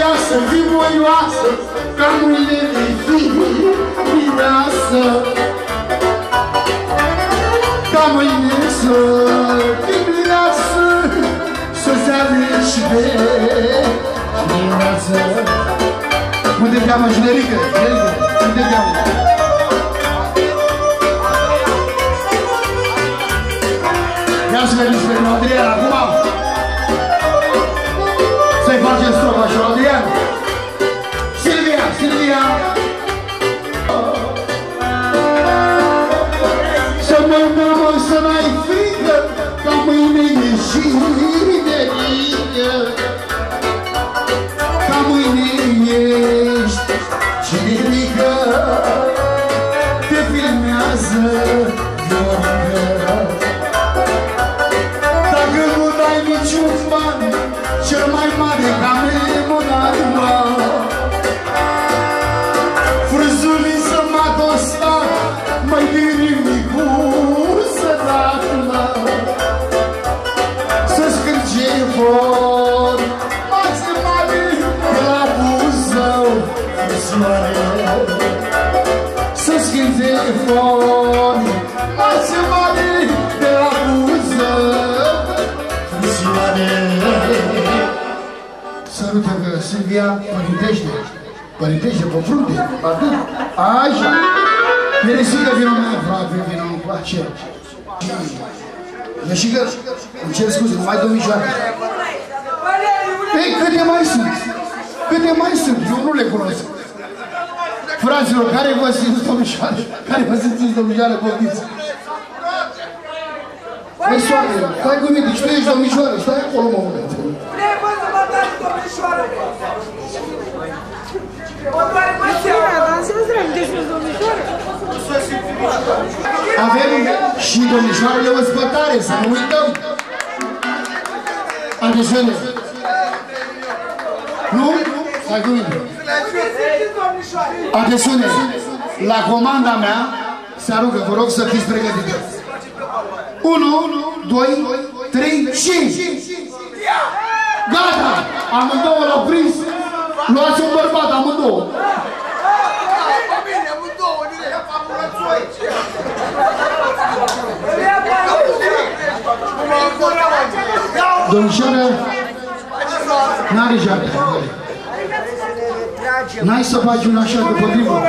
voioasă, fii voioasă, ca mâine vei fi mireasă. Ca mâine să fii mireasă, să-ți alegi de mireasă. Unde te cheamă, generică? Unde te cheamă? Ia să vedem spre Adrian, acum! Să-i facem strofa și Adrian! Silvia! Să mă mamă, să n-ai frică, ca mâine ieși de mică. Ca mâine ești generică, te filmează Viorică. Dacă nu dai niciun ban, cel mai mare ca memoratura, frâzulii să m-a dostat, mai bine micuță datula. Să scârge for, maxim mare, de la Buzău, Frisoare. Să scârge for, maxim mare, de la Buzău, Frisoare. Sărută-vă, Silvia, părintește pe frunte, atât, așa. Meresică, vină mea, frate, vină, îmi place. Meresică, îmi cer scuze, numai domnișoare. Ei, câte mai sunt? Eu nu le cunosc. Fraților, care vă simți domnișoare? Care vă simțiți domnișoare, poftiți? Băi, soare, stai cu mine, și tu ești domnișoare, stai acolo, mă, moment. Vrei, bă, să mă dai domnișoare? Dansează, deci nu domnișoare? Avem și domnișoarele ospătare, să nu uităm. Atențiune! Nu? Stai cu mine. Atențiune! La comanda mea se aruncă, vă rog să fiți pregătite. 1, 2, 3 și... Gata! Amândouă l-au prins. Luați un bărbat, amândouă. Domnișoară, n-are jarte. N-ai să faci un așa după primul.